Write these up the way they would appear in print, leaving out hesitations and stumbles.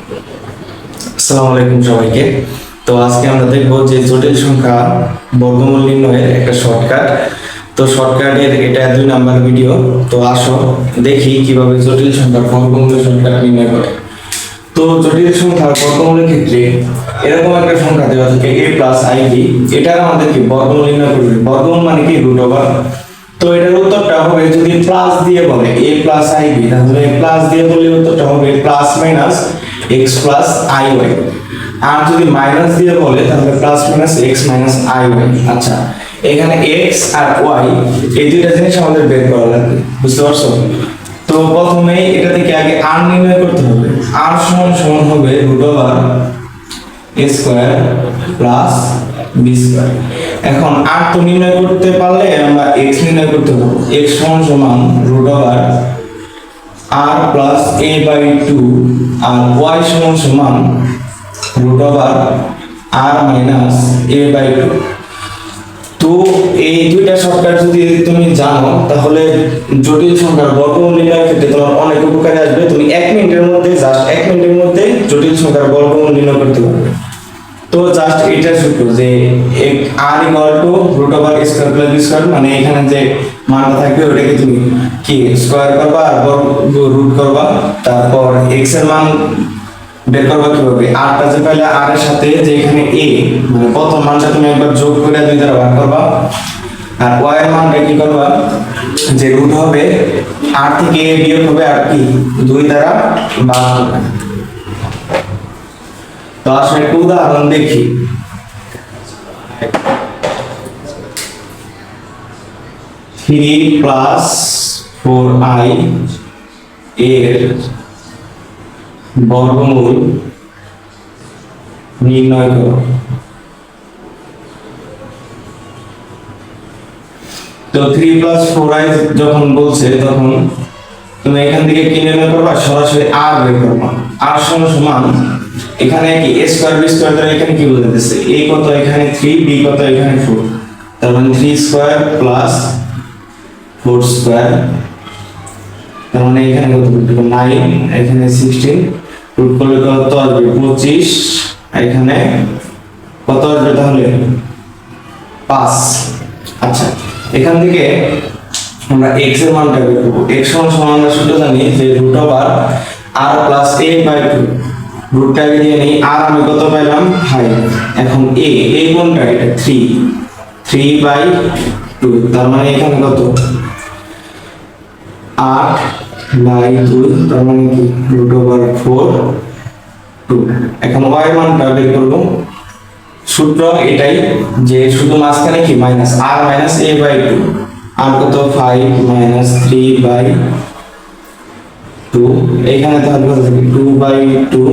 আসসালামু আলাইকুম সবাইকে। তো আজকে আমরা দেখব যে জটিল সংখ্যা বর্গমূল নির্ণয়ের একটা শর্টকাট। তো শর্টকাটের এটা 2 নাম্বার ভিডিও। তো আসো দেখি কিভাবে জটিল সংখ্যার বর্গমূলের শর্টকাট নির্ণয় করে। তো জটিল সংখ্যার বর্গমূলের ক্ষেত্রে এরকম একটা সংখ্যা দেওয়া থাকে a প্লাস ib, এটার আমাদেরকে বর্গমূল নির্ণয় করবে। বর্গমূল মানে কি? Root over. তো এটার উত্তরটা হবে, যদি প্লাস দিয়ে বলে a প্লাস ib, তাহলে প্লাস দিয়ে বললে উত্তরটা হবে plus minus x plus iy। আর যদি মাইনাস দিয়ে বলে তাহলে plus minus x minus iy। আচ্ছা, এখানে x আর y এই দুইটা জিনিস আমাদের বের করা লাগবে, বুঝতে পারছো? তো প্রথমে এটা থেকে আগে r নির্ণয় করতে হবে। r সমান সমান হবে root over a square plus b square. এখন r তো নির্ণয় করতে পারলে আমরা x নির্ণয় করতে পারবো। x সমান সমান root over r plus a by 2 আর y সমান সমান root over r minus a by 2। তো এই দুইটা শর্টকাট যদি তুমি জানো তাহলে জটিল সংখ্যার বর্গমূল নির্ণয়ের ক্ষেত্রে তোমার অনেক উপকারে আসবে। তুমি 1 মিনিটের মধ্যে জটিল সংখ্যার বর্গমূল নির্ণয় করতে পারবে। তো জাস্ট এটা সূত্র যে r root over a square plus b square, মানে এখানে যে মানটা থাকবে ওটাকে তুমি কি স্কয়ার করবা আর রুট করবা, তারপর x এর মান বের করবা কিভাবে? r টা যে পাইলে r এর সাথে যে এখানে a, মানে প্রথম মানটা তুমি একবার যোগ করে 2 দ্বারা ভাগ করবা, আর y এর মানটা কি করবা, যে রুট হবে r থেকে a বিয়োগ হবে আর কি 2 দ্বারা ভাগ করবে। তো আসলে একটা উদাহরণ দেখি। থ্রি প্লাস 4i এর বর্গমূল নির্ণয় করো। তো 3 প্লাস 4i যখন বলছে তখন তুমি এখান থেকে কি নির্ণয় করবা? সরাসরি r বের করবা। r সমান সমান এখানে কি a স্কয়ার b স্কয়ার দ্বারা এখানে কি বলতেছে? a কত এখানে 3, b কত এখানে 4, তার মানে 3 স্কয়ার প্লাস 4 স্কয়ার, তার মানে এখানে কত হবে? 9, এখানে 16, রুট করলে কত আসবে? 25, এখানে কত আসবে তাহলে? 5। আচ্ছা, এখান থেকে আমরা x এর মানটা বের করব। x সমান সমান আমরা সূত্র জানি যে root over r plus a by 2। রুটটাকে দিয়ে নেই, r আমি কত পাইলাম? 5। এখন a কোনটা? এটা 3 বাই 2, তার মানে এখানে কত? 8 বাই 2, তার মানে কি রুট ওভার 4 2। এখন y এর মানটা বের করব। সূত্র এটাই যে শুধু মাঝখানে কি minus r minus a by 2, আর কত? 5 মাইনাস 3 বাই 2, এখানে তাহলে কত থাকে? 2 বাই 2,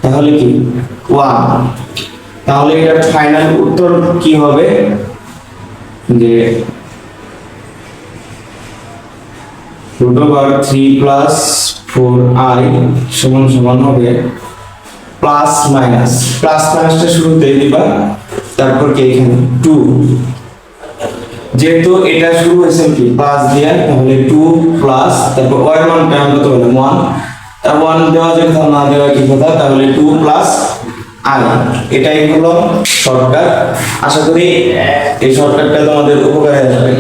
তাহলে কি 1। তাহলে এটার ফাইনাল উত্তর কি হবে? যে রুট ওভার 3 প্লাস 4i সমান সমান হবে প্লাস মাইনাস, প্লাস মাইনাসটা শুরুতেই দিবা, তারপর কি এখানে 2, যেহেতু এটা শুরু হয়েছে কি প্লাস দিয়ে, তাহলে 2 প্লাস তারপর y এর মানটা কত হলো? 1, তার 1 দেওয়া যায় না, না দেওয়া কি কথা? তাহলে 2 প্লাস i। এটাই হলো শর্টকাট। আশা করি এই শর্টকাটটা তোমাদের উপকারে আসবে।